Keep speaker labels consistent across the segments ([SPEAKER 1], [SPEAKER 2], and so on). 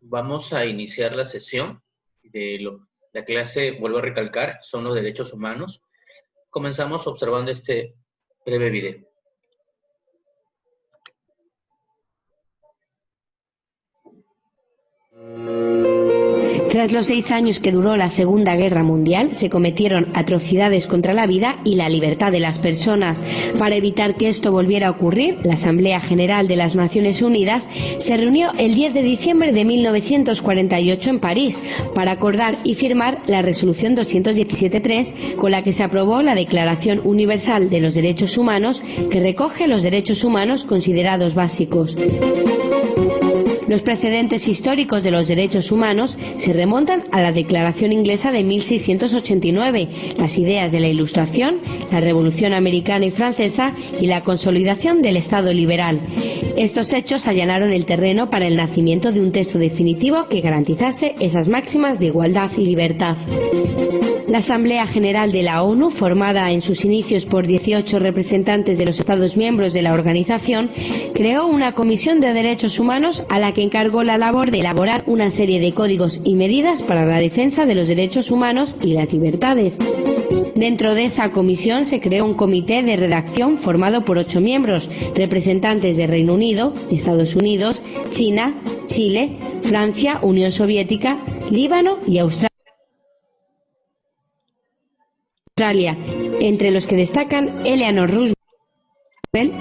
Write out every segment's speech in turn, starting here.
[SPEAKER 1] Vamos a iniciar la sesión la clase, vuelvo a recalcar, son los derechos humanos. Comenzamos observando este breve video.
[SPEAKER 2] Tras los 6 años que duró la Segunda Guerra Mundial, se cometieron atrocidades contra la vida y la libertad de las personas. Para evitar que esto volviera a ocurrir, la Asamblea General de las Naciones Unidas se reunió el 10 de diciembre de 1948 en París para acordar y firmar la Resolución 217.3, con la que se aprobó la Declaración Universal de los Derechos Humanos, que recoge los derechos humanos considerados básicos. Los precedentes históricos de los derechos humanos se remontan a la Declaración Inglesa de 1689, las ideas de la Ilustración, la Revolución Americana y Francesa y la consolidación del Estado liberal. Estos hechos allanaron el terreno para el nacimiento de un texto definitivo que garantizase esas máximas de igualdad y libertad. La Asamblea General de la ONU, formada en sus inicios por 18 representantes de los Estados miembros de la organización, creó una Comisión de Derechos Humanos a la que encargó la labor de elaborar una serie de códigos y medidas para la defensa de los derechos humanos y las libertades. Dentro de esa comisión se creó un comité de redacción formado por 8 miembros, representantes de Reino Unido, Estados Unidos, China, Chile, Francia, Unión Soviética, Líbano y Australia, entre los que destacan Eleanor Roosevelt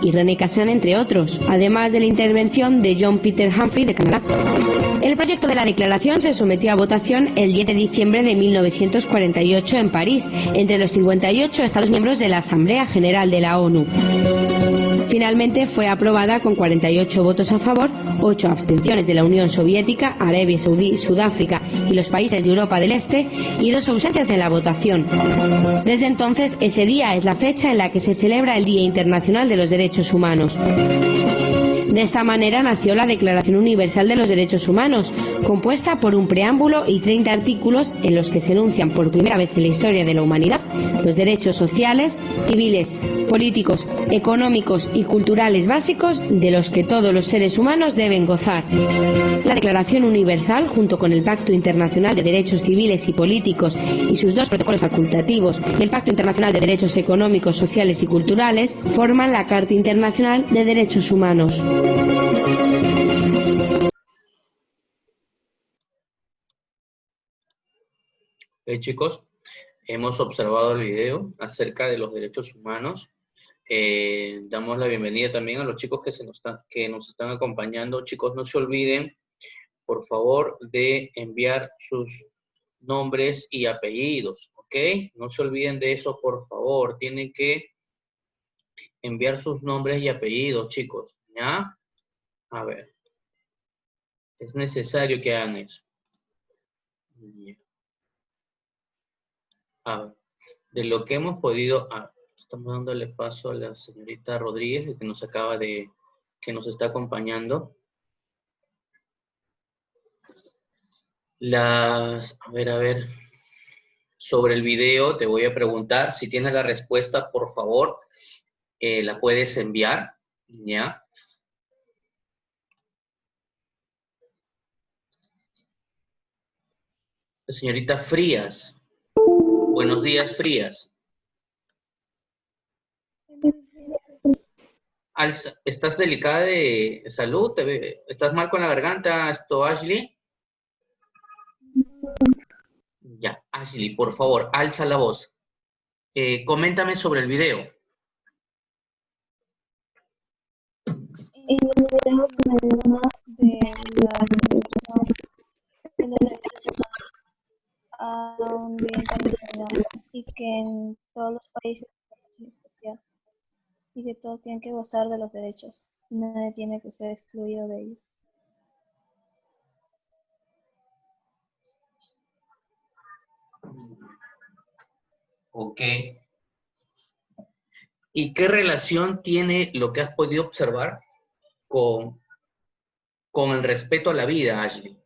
[SPEAKER 2] y René Cassin, entre otros, además de la intervención de John Peter Humphrey de Canadá. El proyecto de la declaración se sometió a votación el 10 de diciembre de 1948 en París, entre los 58 Estados miembros de la Asamblea General de la ONU. Finalmente fue aprobada con 48 votos a favor, 8 abstenciones de la Unión Soviética, Arabia Saudí, Sudáfrica y los países de Europa del Este y 2 ausencias en la votación. Desde entonces, ese día es la fecha en la que se celebra el Día Internacional de los Derechos Humanos. De esta manera nació la Declaración Universal de los Derechos Humanos, compuesta por un preámbulo y 30 artículos en los que se enuncian por primera vez en la historia de la humanidad los derechos sociales, civiles, políticos, económicos y culturales básicos de los que todos los seres humanos deben gozar. La Declaración Universal, junto con el Pacto Internacional de Derechos Civiles y Políticos y sus 2 protocolos facultativos y el Pacto Internacional de Derechos Económicos, Sociales y Culturales, forman la Carta Internacional de Derechos Humanos.
[SPEAKER 1] Chicos, hemos observado el video acerca de los derechos humanos. Damos la bienvenida también a los chicos que nos están acompañando. Chicos, no se olviden, por favor, de enviar sus nombres y apellidos, ¿ok? No se olviden de eso, por favor. Tienen que enviar sus nombres y apellidos, chicos, ¿ya? A ver, es necesario que hagan eso. A ver, de lo que hemos podido... estamos dándole paso a la señorita Rodríguez, que nos está acompañando. A ver, sobre el video te voy a preguntar, si tienes la respuesta, por favor, la puedes enviar, ¿ya? La señorita Frías. Buenos días, Frías. ¿Estás delicada de salud? ¿Estás mal con la garganta, Ashley? Ya, Ashley, por favor, alza la voz. Coméntame sobre el video.
[SPEAKER 3] El video se menciona de la introducción de los derechos humanos a un día internacional y que en todos los países es especial y que todos tienen que gozar de los derechos. Nadie tiene que ser excluido de ellos.
[SPEAKER 1] Ok. ¿Y qué relación tiene lo que has podido observar con el respeto a la vida, Ashley?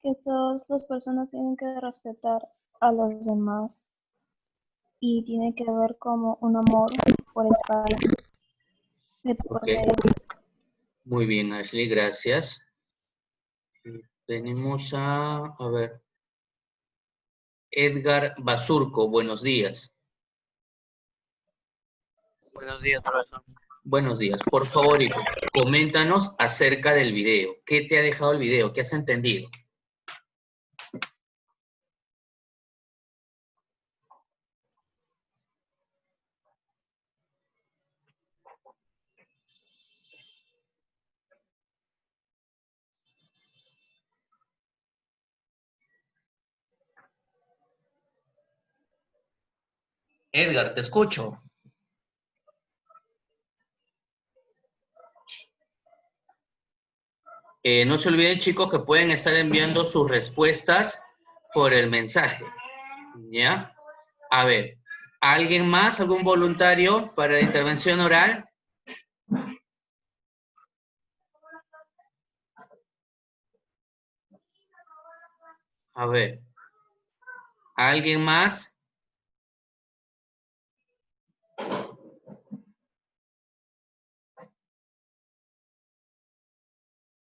[SPEAKER 3] Que todas las personas tienen que respetar a los demás y tiene que haber como un amor por el país. de
[SPEAKER 1] Ok,
[SPEAKER 3] poder.
[SPEAKER 1] muy bien, Ashley, gracias. Tenemos a ver, Edgar Basurco, buenos días.
[SPEAKER 4] Buenos días, profesor.
[SPEAKER 1] Buenos días. Por favor, hijo, coméntanos acerca del video. ¿Qué te ha dejado el video? ¿Qué has entendido? Edgar, te escucho. No se olviden, chicos, que pueden estar enviando sus respuestas por el mensaje. ¿Ya? A ver, ¿alguien más? ¿Algún voluntario para la intervención oral? A ver, ¿alguien más?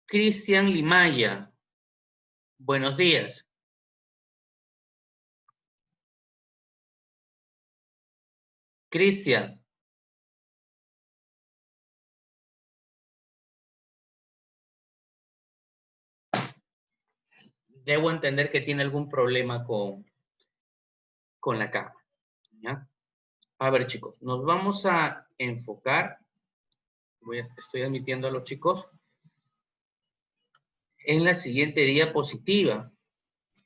[SPEAKER 1] Cristian Limaya. Buenos días. Cristian. Debo entender que tiene algún problema con la cámara. ¿Ya? A ver, chicos, nos vamos a enfocar. Estoy admitiendo a los chicos en la siguiente diapositiva,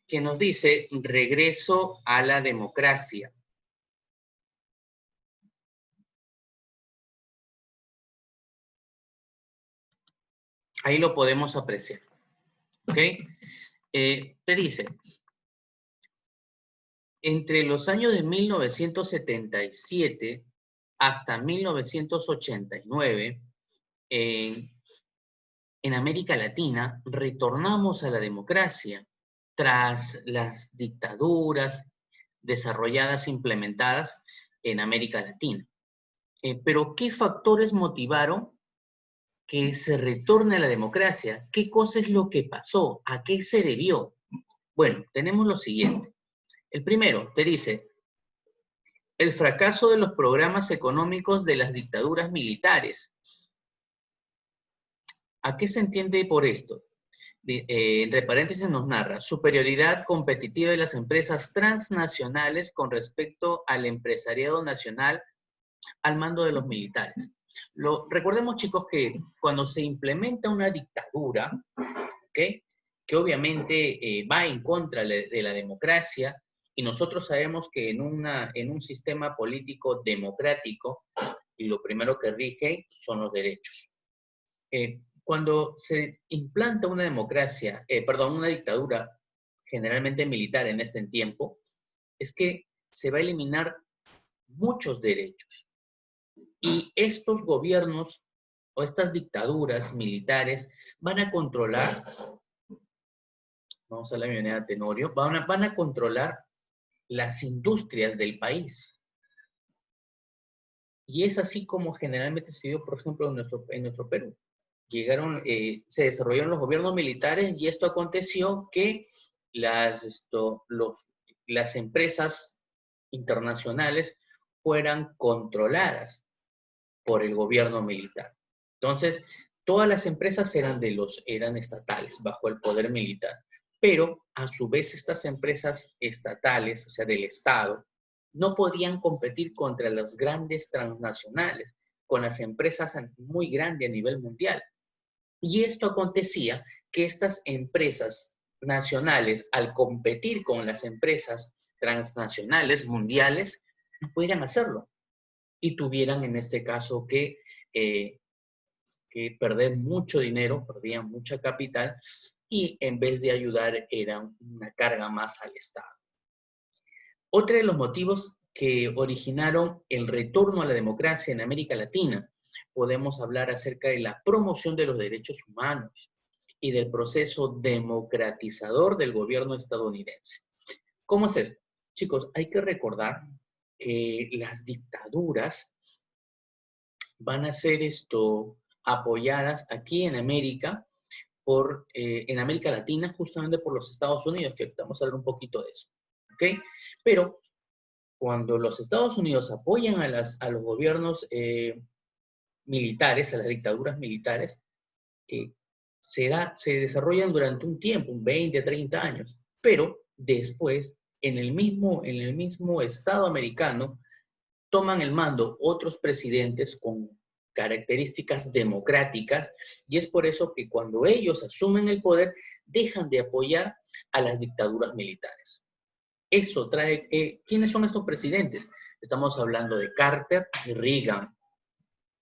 [SPEAKER 1] que nos dice regreso a la democracia. Ahí lo podemos apreciar. ¿Ok? Te dice, entre los años de 1977 hasta 1989, en América Latina retornamos a la democracia tras las dictaduras desarrolladas e implementadas en América Latina. Pero, ¿qué factores motivaron que se retorne a la democracia? ¿Qué cosa es lo que pasó? ¿A qué se debió? Bueno, tenemos lo siguiente. El primero, te dice, el fracaso de los programas económicos de las dictaduras militares. ¿A qué se entiende por esto? Entre paréntesis nos narra, superioridad competitiva de las empresas transnacionales con respecto al empresariado nacional al mando de los militares. Recordemos, chicos, que cuando se implementa una dictadura, ¿okay?, que obviamente va en contra de la democracia, y nosotros sabemos que en un sistema político democrático, y lo primero que rige son los derechos. Cuando se implanta una democracia, una dictadura, generalmente militar en este tiempo, es que se va a eliminar muchos derechos. Y estos gobiernos o estas dictaduras militares van a controlar, vamos a la bienvenida a Tenorio, van a controlar las industrias del país. Y es así como generalmente se dio, por ejemplo, en nuestro Perú. Se desarrollaron los gobiernos militares y esto aconteció que las empresas internacionales fueran controladas por el gobierno militar. Entonces, todas las empresas eran estatales, bajo el poder militar. Pero, a su vez, estas empresas estatales, o sea, del Estado, no podían competir contra las grandes transnacionales, con las empresas muy grandes a nivel mundial. Y esto acontecía que estas empresas nacionales, al competir con las empresas transnacionales mundiales, no pudieran hacerlo. Y tuvieran en este caso que perder mucho dinero, perdían mucha capital, y en vez de ayudar era una carga más al Estado. Otro de los motivos que originaron el retorno a la democracia en América Latina, podemos hablar acerca de la promoción de los derechos humanos y del proceso democratizador del gobierno estadounidense. ¿Cómo es eso? Chicos, hay que recordar que las dictaduras van a ser apoyadas aquí en América, en América Latina, justamente por los Estados Unidos, que vamos a hablar un poquito de eso. ¿Ok? Pero cuando los Estados Unidos apoyan a los gobiernos militares, a las dictaduras militares, se desarrollan durante un tiempo, 20, 30 años, pero después, en el mismo Estado americano, toman el mando otros presidentes con características democráticas, y es por eso que cuando ellos asumen el poder, dejan de apoyar a las dictaduras militares. Eso trae, ¿quiénes son estos presidentes? Estamos hablando de Carter y Reagan,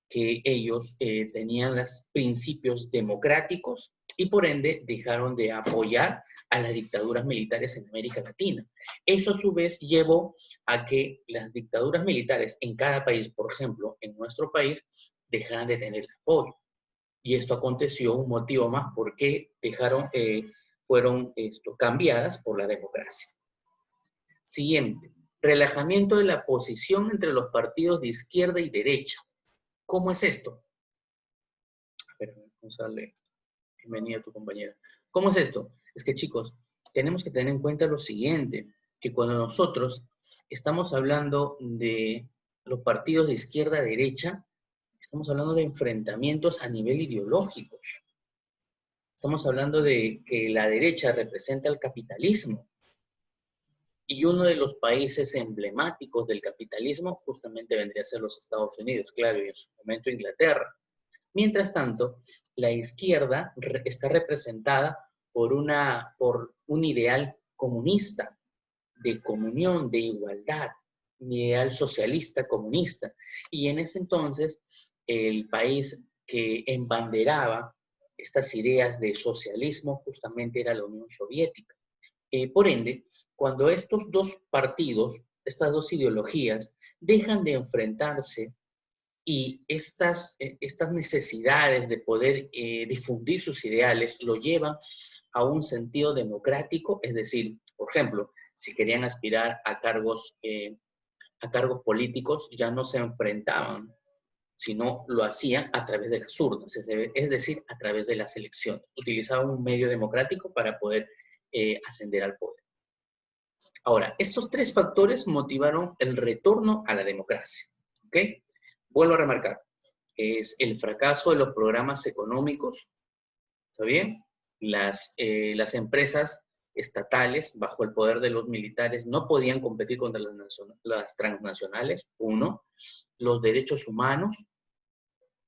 [SPEAKER 1] que ellos tenían los principios democráticos y por ende dejaron de apoyar a las dictaduras militares en América Latina. Eso a su vez llevó a que las dictaduras militares en cada país, por ejemplo, en nuestro país, dejaran de tener apoyo. Y esto aconteció, un motivo más por qué fueron cambiadas por la democracia. Siguiente, relajamiento de la posición entre los partidos de izquierda y derecha. ¿Cómo es esto? A ver, vamos a darle bienvenida a tu compañera. ¿Cómo es esto? Es que, chicos, tenemos que tener en cuenta lo siguiente, que cuando nosotros estamos hablando de los partidos de izquierda a derecha, estamos hablando de enfrentamientos a nivel ideológico. Estamos hablando de que la derecha representa el capitalismo. Y uno de los países emblemáticos del capitalismo justamente vendría a ser los Estados Unidos, claro, y en su momento Inglaterra. Mientras tanto, la izquierda está representada por un ideal comunista, de comunión, de igualdad, un ideal socialista comunista. Y en ese entonces, el país que embanderaba estas ideas de socialismo justamente era la Unión Soviética. Por ende, cuando estos dos partidos, estas dos ideologías, dejan de enfrentarse y estas necesidades de poder difundir sus ideales lo llevan a un sentido democrático, es decir, por ejemplo, si querían aspirar a cargos políticos, ya no se enfrentaban, sino lo hacían a través de las urnas, es decir, a través de las elecciones. Utilizaban un medio democrático para poder ascender al poder. Ahora, estos tres factores motivaron el retorno a la democracia. ¿Ok? Vuelvo a remarcar, es el fracaso de los programas económicos, ¿está bien? Las empresas estatales, bajo el poder de los militares, no podían competir contra las transnacionales, uno. Los derechos humanos,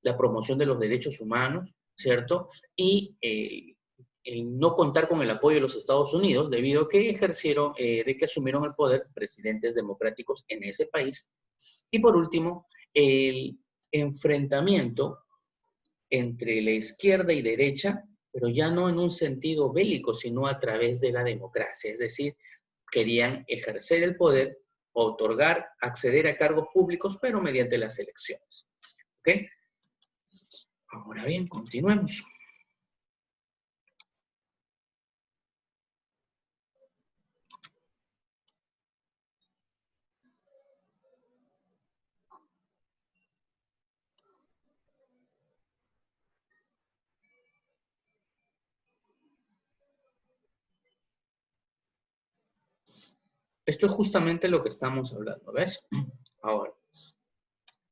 [SPEAKER 1] la promoción de los derechos humanos, ¿cierto? Y el no contar con el apoyo de los Estados Unidos debido a que asumieron el poder presidentes democráticos en ese país. Y por último, el enfrentamiento entre la izquierda y derecha, pero ya no en un sentido bélico, sino a través de la democracia. Es decir, querían ejercer el poder, otorgar, acceder a cargos públicos, pero mediante las elecciones. ¿Ok? Ahora bien, continuemos. Esto es justamente lo que estamos hablando, ¿ves? Ahora,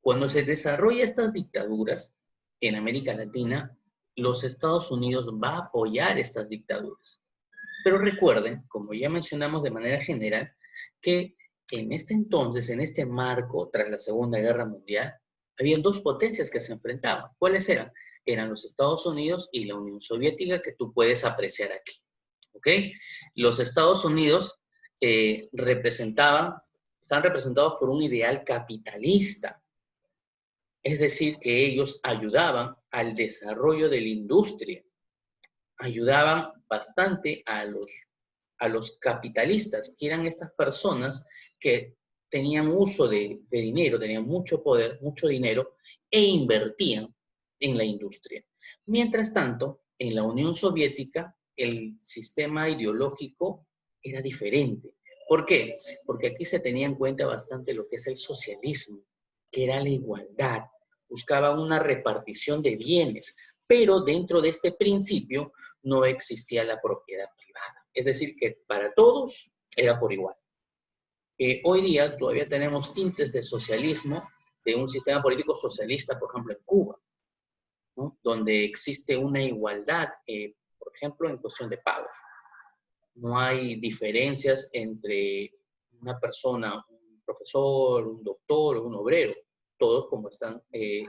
[SPEAKER 1] cuando se desarrollan estas dictaduras en América Latina, los Estados Unidos va a apoyar estas dictaduras. Pero recuerden, como ya mencionamos de manera general, que en este entonces, en este marco, tras la Segunda Guerra Mundial, había dos potencias que se enfrentaban. ¿Cuáles eran? Eran los Estados Unidos y la Unión Soviética, que tú puedes apreciar aquí. ¿Ok? Los Estados Unidos están representados por un ideal capitalista. Es decir, que ellos ayudaban al desarrollo de la industria. Ayudaban bastante a los capitalistas, que eran estas personas que tenían uso de dinero, tenían mucho poder, mucho dinero, e invertían en la industria. Mientras tanto, en la Unión Soviética, el sistema ideológico era diferente. ¿Por qué? Porque aquí se tenía en cuenta bastante lo que es el socialismo, que era la igualdad, buscaba una repartición de bienes, pero dentro de este principio no existía la propiedad privada. Es decir, que para todos era por igual. Hoy día todavía tenemos tintes de socialismo, de un sistema político socialista, por ejemplo, en Cuba, ¿no? Donde existe una igualdad, por ejemplo, en cuestión de pagos. No hay diferencias entre una persona, un profesor, un doctor o un obrero. Todos como están,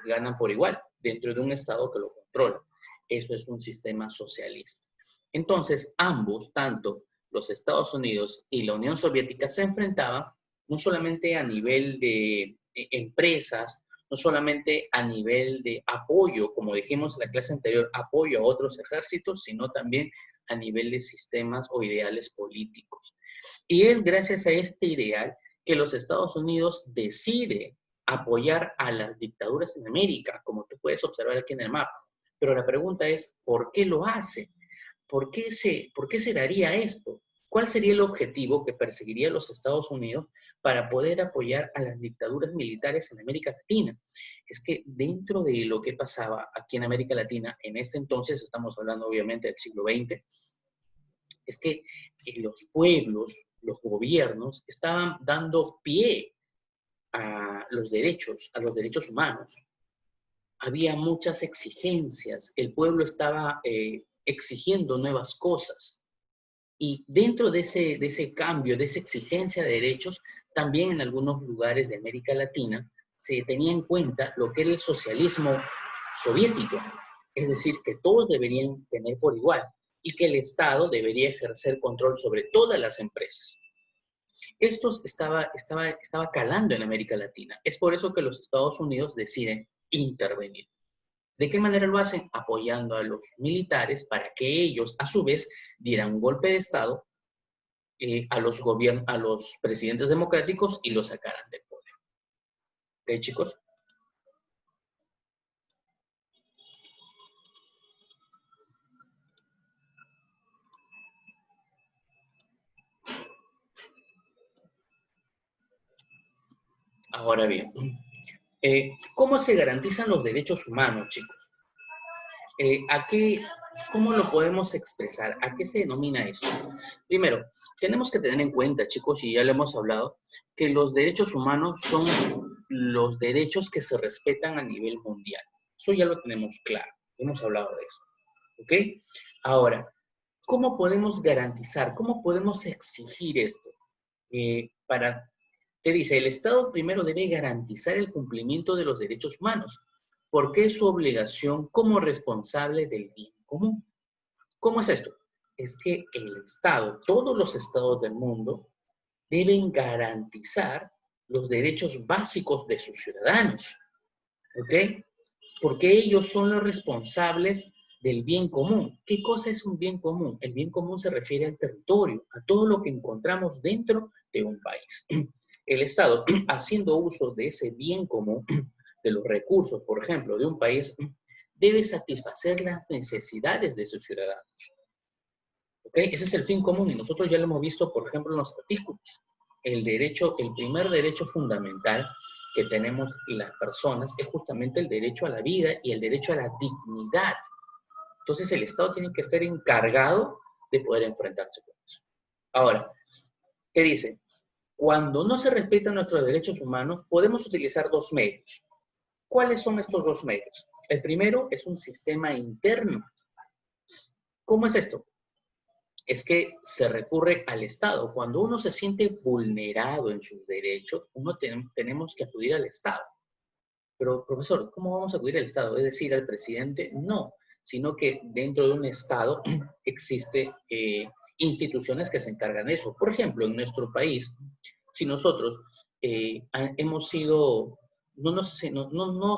[SPEAKER 1] ganan por igual dentro de un Estado que lo controla. Eso es un sistema socialista. Entonces, ambos, tanto los Estados Unidos y la Unión Soviética, se enfrentaban no solamente a nivel de empresas, no solamente a nivel de apoyo, como dijimos en la clase anterior, apoyo a otros ejércitos, sino también a nivel de sistemas o ideales políticos. Y es gracias a este ideal que los Estados Unidos decide apoyar a las dictaduras en América, como tú puedes observar aquí en el mapa. Pero la pregunta es, ¿por qué lo hace? ¿Por qué se daría esto? ¿Cuál sería el objetivo que perseguiría los Estados Unidos para poder apoyar a las dictaduras militares en América Latina? Es que dentro de lo que pasaba aquí en América Latina, en este entonces, estamos hablando obviamente del siglo XX, es que los pueblos, los gobiernos, estaban dando pie a los derechos humanos. Había muchas exigencias, el pueblo estaba exigiendo nuevas cosas. Y dentro de ese cambio, de esa exigencia de derechos, también en algunos lugares de América Latina se tenía en cuenta lo que era el socialismo soviético. Es decir, que todos deberían tener por igual y que el Estado debería ejercer control sobre todas las empresas. Esto estaba calando en América Latina. Es por eso que los Estados Unidos deciden intervenir. ¿De qué manera lo hacen? Apoyando a los militares para que ellos, a su vez, dieran un golpe de Estado a los presidentes democráticos y los sacaran del poder. ¿Ok, chicos? Ahora bien, ¿cómo se garantizan los derechos humanos, chicos? ¿Cómo lo podemos expresar? ¿A qué se denomina esto? Primero, tenemos que tener en cuenta, chicos, y ya lo hemos hablado, que los derechos humanos son los derechos que se respetan a nivel mundial. Eso ya lo tenemos claro, hemos hablado de eso. ¿Ok? Ahora, ¿cómo podemos garantizar, cómo podemos exigir esto? Te dice, el Estado primero debe garantizar el cumplimiento de los derechos humanos, porque es su obligación como responsable del bien común. ¿Cómo es esto? Es que el Estado, todos los estados del mundo, deben garantizar los derechos básicos de sus ciudadanos. ¿Ok? Porque ellos son los responsables del bien común. ¿Qué cosa es un bien común? El bien común se refiere al territorio, a todo lo que encontramos dentro de un país. El Estado, haciendo uso de ese bien común, de los recursos, por ejemplo, de un país, debe satisfacer las necesidades de sus ciudadanos. ¿Ok? Ese es el fin común y nosotros ya lo hemos visto, por ejemplo, en los artículos. El primer derecho fundamental que tenemos las personas es justamente el derecho a la vida y el derecho a la dignidad. Entonces el Estado tiene que estar encargado de poder enfrentarse con eso. Ahora, ¿qué dice? Cuando no se respetan nuestros derechos humanos, podemos utilizar dos medios. ¿Cuáles son estos dos medios? El primero es un sistema interno. ¿Cómo es esto? Es que se recurre al Estado. Cuando uno se siente vulnerado en sus derechos, tenemos que acudir al Estado. Pero, profesor, ¿cómo vamos a acudir al Estado? ¿Es decir, al presidente? No, sino que dentro de un Estado existen instituciones que se encargan de eso. Por ejemplo, en nuestro país, si nosotros hemos sido, no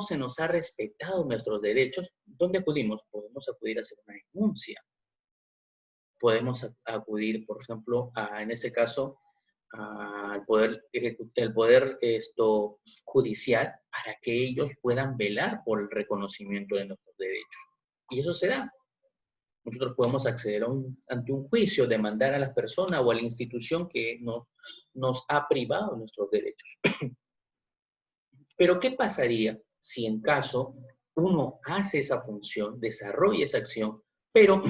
[SPEAKER 1] se nos ha respetado nuestros derechos, ¿dónde acudimos? Podemos acudir a hacer una denuncia. Podemos acudir, por ejemplo, en este caso, al poder judicial para que ellos puedan velar por el reconocimiento de nuestros derechos. Y eso se da. Nosotros podemos acceder ante un juicio, demandar a la persona o a la institución que nos ha privado nuestros derechos. Pero, ¿qué pasaría si en caso uno hace esa función, desarrolla esa acción, pero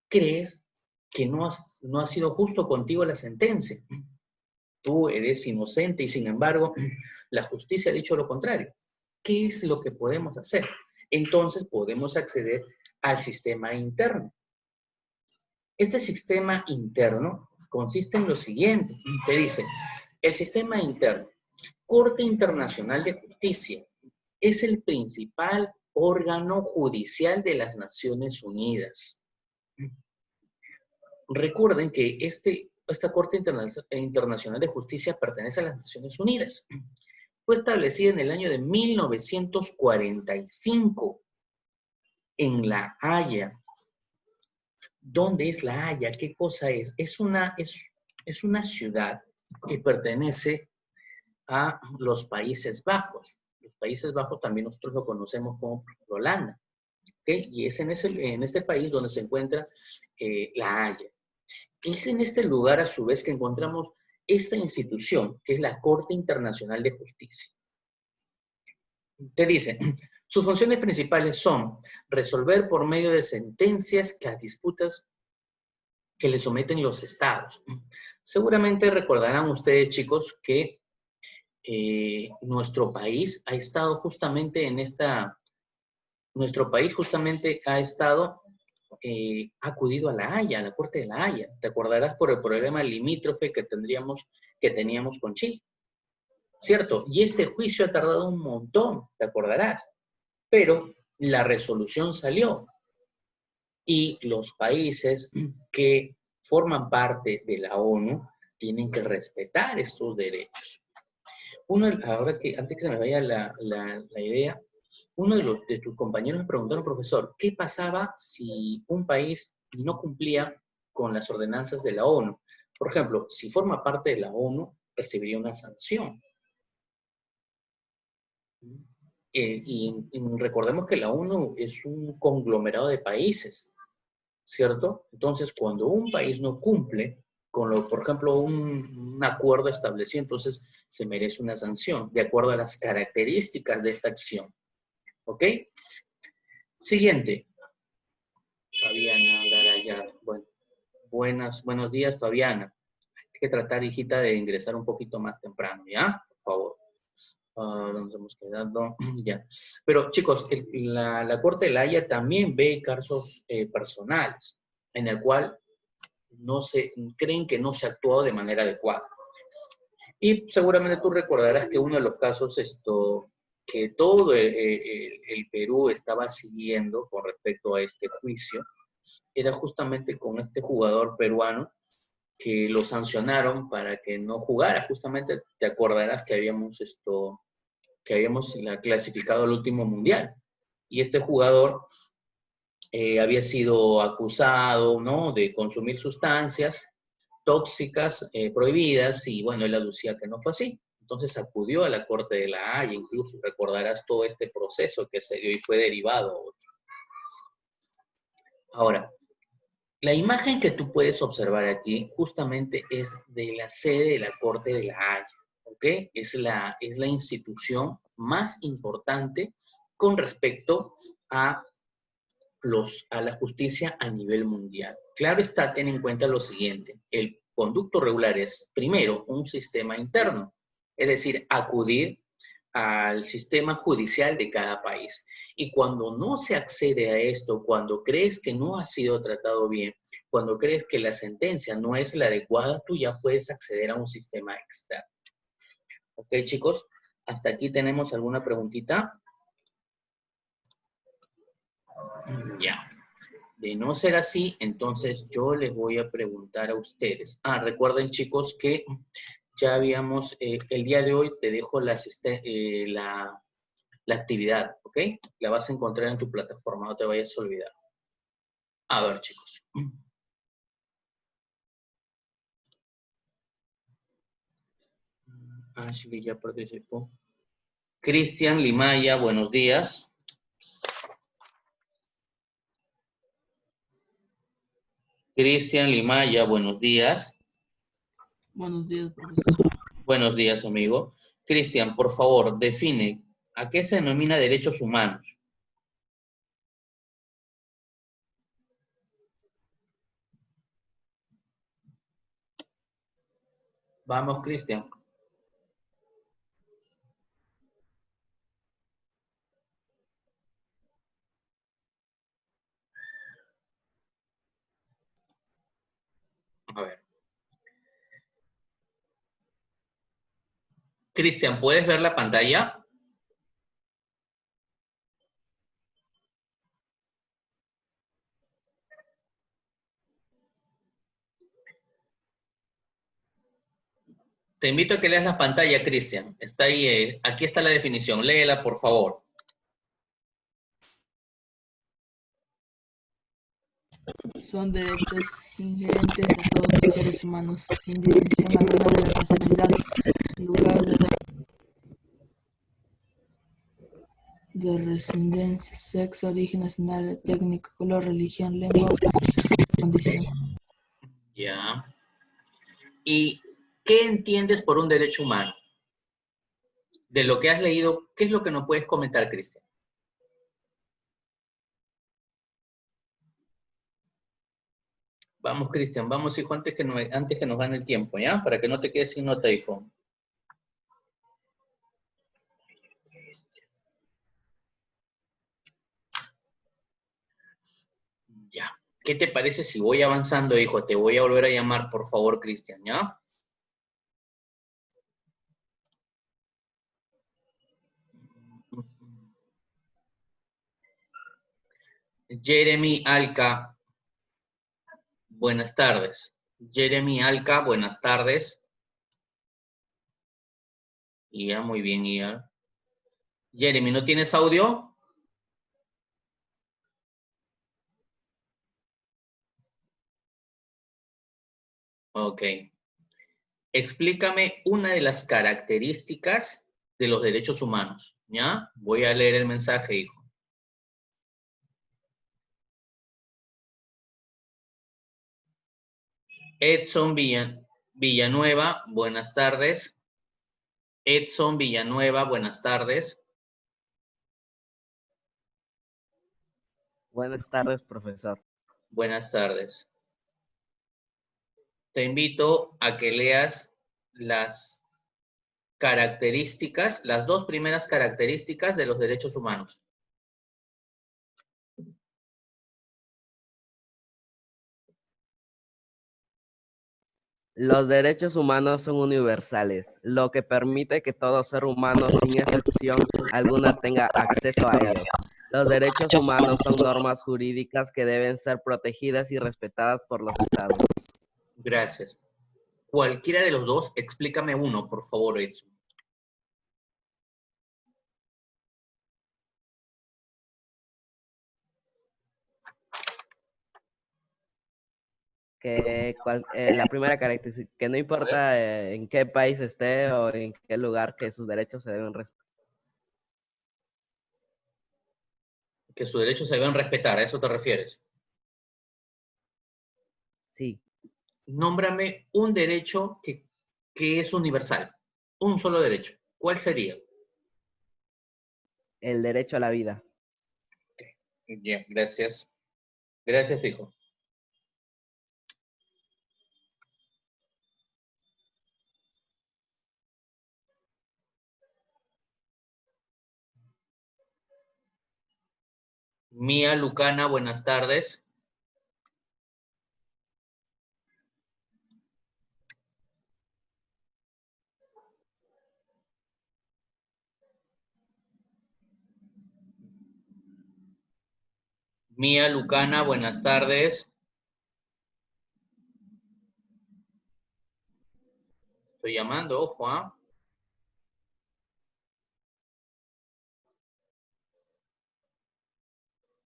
[SPEAKER 1] crees que no ha sido justo contigo la sentencia. Tú eres inocente y sin embargo la justicia ha dicho lo contrario. ¿Qué es lo que podemos hacer? Entonces podemos acceder al sistema interno. Este sistema interno consiste en lo siguiente. Te dice, el sistema interno, Corte Internacional de Justicia, es el principal órgano judicial de las Naciones Unidas. Recuerden que esta Corte Internacional de Justicia pertenece a las Naciones Unidas. Fue establecida en el año de 1945 en La Haya. ¿Dónde es La Haya? ¿Qué cosa es? Es una ciudad que pertenece a los Países Bajos. Los Países Bajos también nosotros lo conocemos como Holanda. ¿Okay? Y es en este país donde se encuentra La Haya. Es en este lugar, a su vez, que encontramos esta institución, que es la Corte Internacional de Justicia. Te dice, sus funciones principales son resolver por medio de sentencias las disputas que le someten los estados. Seguramente recordarán ustedes, chicos, que nuestro país ha estado justamente acudido a La Haya, a la Corte de La Haya. Te acordarás por el problema limítrofe que teníamos con Chile. ¿Cierto? Y este juicio ha tardado un montón, te acordarás. Pero la resolución salió. Y los países que forman parte de la ONU tienen que respetar estos derechos. Antes que se me vaya la idea, uno de tus compañeros me preguntaron, profesor, ¿qué pasaba si un país no cumplía con las ordenanzas de la ONU? Por ejemplo, si forma parte de la ONU, recibiría una sanción. Y recordemos que la ONU es un conglomerado de países, ¿cierto? Entonces, cuando un país no cumple con por ejemplo, un acuerdo establecido, entonces se merece una sanción, de acuerdo a las características de esta acción. ¿Ok? Siguiente. Fabiana Garayar. Bueno, buenos días, Fabiana. Hay que tratar, hijita, de ingresar un poquito más temprano, ¿ya? Por favor. Nos hemos quedado, ya. Pero, chicos, la Corte de La Haya también ve casos personales, en el cual creen que no se ha actuado de manera adecuada. Y seguramente tú recordarás que uno de los casos que todo el Perú estaba siguiendo con respecto a este juicio, era justamente con este jugador peruano que lo sancionaron para que no jugara. Justamente te acordarás que habíamos clasificado al último mundial. Y este jugador había sido acusado, ¿no?, de consumir sustancias tóxicas prohibidas, y bueno, él aducía que no fue así. Entonces acudió a la Corte de La Haya, incluso recordarás todo este proceso que se dio y fue derivado a otro. Ahora, la imagen que tú puedes observar aquí justamente es de la sede de la Corte de La Haya, ¿ok? Es la institución más importante con respecto a la justicia a nivel mundial. Claro está, ten en cuenta lo siguiente: el conducto regular es, primero, un sistema interno, es decir, acudir al sistema judicial de cada país. Y cuando no se accede a esto, cuando crees que no ha sido tratado bien, cuando crees que la sentencia no es la adecuada, tú ya puedes acceder a un sistema externo. ¿Ok, chicos? ¿Hasta aquí tenemos alguna preguntita? Ya. De no ser así, entonces yo les voy a preguntar a ustedes. Recuerden, chicos, que ya habíamos, el día de hoy te dejo la actividad, ¿ok? La vas a encontrar en tu plataforma, no te vayas a olvidar. A ver, chicos. Ashley ya participó. Cristian Limaya, buenos días. Cristian Limaya, buenos días.
[SPEAKER 5] Buenos días, profesor.
[SPEAKER 1] Buenos días, amigo. Cristian, por favor, define ¿A qué se denomina derechos humanos? Vamos, Cristian. A ver. Cristian, ¿puedes ver la pantalla? Te invito a que leas la pantalla, Cristian. Está ahí, aquí está la definición. Léela, por favor.
[SPEAKER 5] Son derechos inherentes a todos los seres humanos, sin distinción alguna de nacionalidad, lugar de residencia, sexo, origen nacional, técnico, color, religión, lengua, condición.
[SPEAKER 1] Ya. ¿Y qué entiendes por un derecho humano? De lo que has leído, ¿qué es lo que nos puedes comentar, Cristian? Vamos, Cristian, vamos, hijo, antes que nos gane el tiempo, ¿ya? Para que no te quedes sin nota, hijo. Ya. ¿Qué te parece si voy avanzando, hijo? Te voy a volver a llamar, por favor, Cristian, ¿ya? Jeremy Alca, buenas tardes. Jeremy Alca, buenas tardes. Ya, muy bien, ya. Jeremy, ¿no tienes audio? Ok. Explícame una de las características de los derechos humanos, ¿ya? Voy a leer el mensaje, hijo. Edson Villanueva, buenas tardes. Edson Villanueva, buenas tardes.
[SPEAKER 4] Buenas tardes, profesor.
[SPEAKER 1] Buenas tardes. Te invito a que leas las características, las dos primeras características de los derechos humanos.
[SPEAKER 4] Los derechos humanos son universales, lo que permite que todo ser humano, sin excepción alguna, tenga acceso a ellos. Los derechos humanos son normas jurídicas que deben ser protegidas y respetadas por los estados.
[SPEAKER 1] Gracias. Cualquiera de los dos, explícame uno, por favor, Edson.
[SPEAKER 4] La primera característica, que no importa en qué país esté o en qué lugar, que sus derechos se deben respetar.
[SPEAKER 1] Que sus derechos se deben respetar, ¿a eso te refieres?
[SPEAKER 4] Sí,
[SPEAKER 1] Nómbrame un derecho que es universal. Un solo derecho. ¿Cuál sería?
[SPEAKER 4] el derecho a la vida.
[SPEAKER 1] Bien, gracias. Gracias, hijo. Mía Lucana, buenas tardes. Mía Lucana, buenas tardes. Estoy llamando, ojo, ¿ah?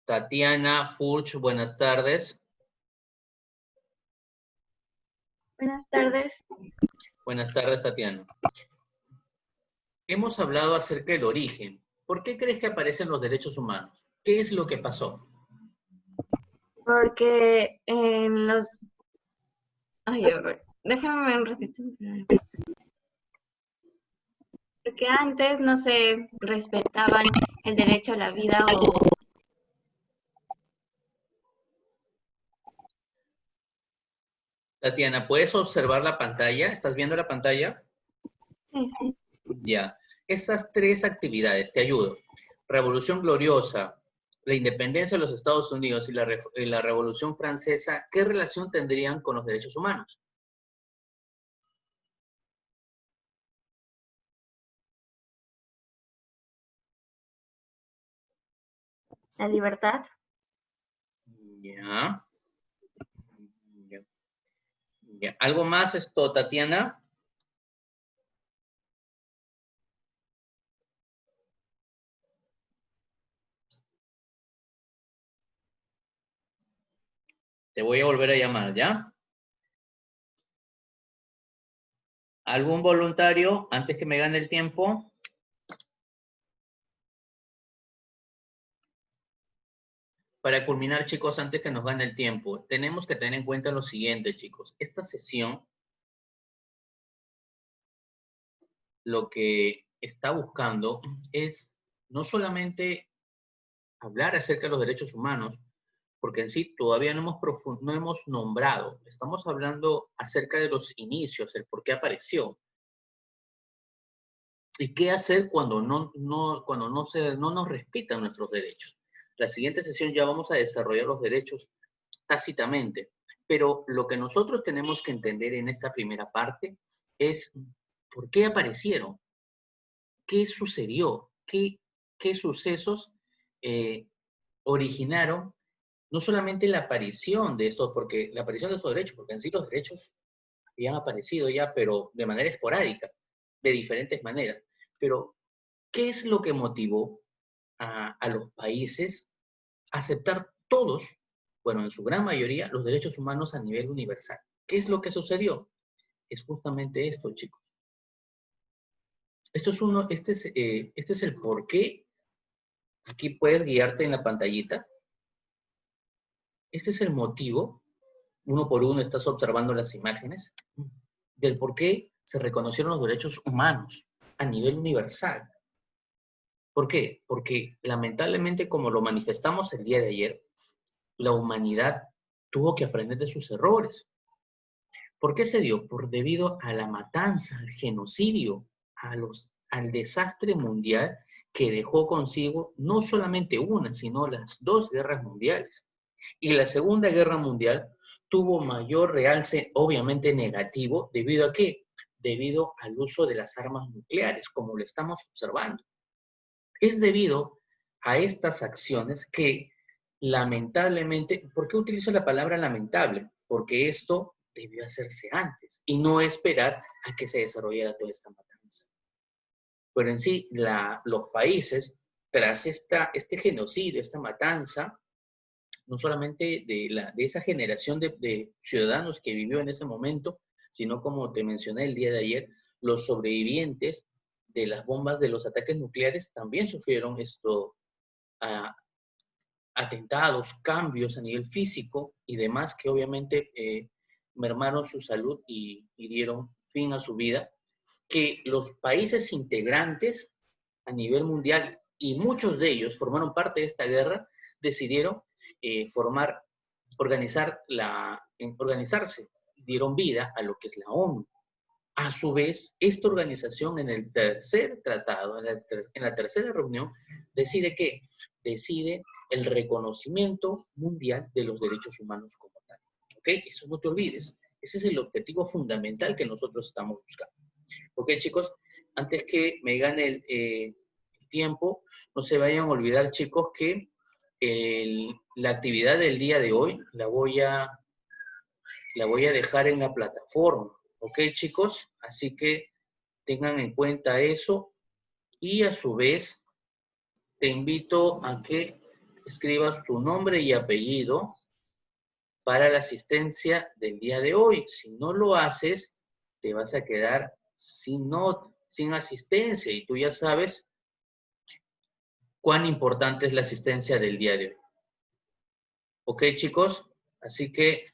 [SPEAKER 1] Tatiana Furch, buenas tardes.
[SPEAKER 3] Buenas tardes.
[SPEAKER 1] Buenas tardes, Tatiana. Hemos hablado acerca del origen. ¿Por qué crees que aparecen los derechos humanos? ¿Qué es lo que pasó?
[SPEAKER 3] Porque en los... Ay, a ver, déjame ver un ratito.
[SPEAKER 6] Porque antes no se respetaban el derecho a la vida o...
[SPEAKER 1] Tatiana, ¿puedes observar la pantalla? ¿Estás viendo la pantalla?
[SPEAKER 6] Sí.
[SPEAKER 1] Ya. Esas tres actividades, te ayudo. Revolución Gloriosa, la independencia de los Estados Unidos y la Revolución Francesa, ¿qué relación tendrían con los derechos humanos?
[SPEAKER 6] La libertad.
[SPEAKER 1] Ya. Ya. Ya. ¿Algo más esto, Tatiana? Te voy a volver a llamar, ¿ya? ¿Algún voluntario antes que me gane el tiempo? Para culminar, chicos, antes que nos gane el tiempo, tenemos que tener en cuenta lo siguiente, chicos. Esta sesión lo que está buscando es no solamente hablar acerca de los derechos humanos, porque en sí todavía no hemos nombrado, estamos hablando acerca de los inicios, el por qué apareció, y qué hacer cuando no nos respetan nuestros derechos. La siguiente sesión ya vamos a desarrollar los derechos tácitamente, pero lo que nosotros tenemos que entender en esta primera parte es por qué aparecieron, qué sucedió, qué sucesos originaron no solamente la aparición de estos, porque la aparición de estos derechos, porque en sí los derechos habían aparecido ya, pero de manera esporádica, de diferentes maneras. Pero, ¿qué es lo que motivó a los países a aceptar todos, bueno, en su gran mayoría, los derechos humanos a nivel universal? ¿Qué es lo que sucedió? Es justamente esto, chicos. Este es el por qué. Aquí puedes guiarte en la pantallita. Este es el motivo, uno por uno estás observando las imágenes, del por qué se reconocieron los derechos humanos a nivel universal. ¿Por qué? Porque lamentablemente, como lo manifestamos el día de ayer, la humanidad tuvo que aprender de sus errores. ¿Por qué se dio? Debido a la matanza, al genocidio, al desastre mundial que dejó consigo no solamente una, sino las dos guerras mundiales. Y la Segunda Guerra Mundial tuvo mayor realce, obviamente negativo, ¿debido a qué? Debido al uso de las armas nucleares, como lo estamos observando. Es debido a estas acciones que lamentablemente, ¿por qué utilizo la palabra lamentable? Porque esto debió hacerse antes y no esperar a que se desarrollara toda esta matanza. Pero en sí, los países, tras este genocidio, esta matanza, no solamente de esa generación de ciudadanos que vivió en ese momento, sino como te mencioné el día de ayer, los sobrevivientes de las bombas de los ataques nucleares también sufrieron atentados, cambios a nivel físico y demás que obviamente mermaron su salud y dieron fin a su vida, que los países integrantes a nivel mundial, y muchos de ellos formaron parte de esta guerra, decidieron organizarse, dieron vida a lo que es la ONU. A su vez, esta organización en el tercer tratado, en la tercera reunión, decide ¿qué? Decide el reconocimiento mundial de los derechos humanos como tal. ¿Ok? Eso no te olvides. Ese es el objetivo fundamental que nosotros estamos buscando. ¿Ok, chicos? Antes que me gane el tiempo, no se vayan a olvidar, chicos, que la actividad del día de hoy la voy a dejar en la plataforma. ¿Ok, chicos? Así que tengan en cuenta eso y a su vez te invito a que escribas tu nombre y apellido para la asistencia del día de hoy. Si no lo haces, te vas a quedar sin asistencia y tú ya sabes cuán importante es la asistencia del día de hoy. ¿Ok, chicos? Así que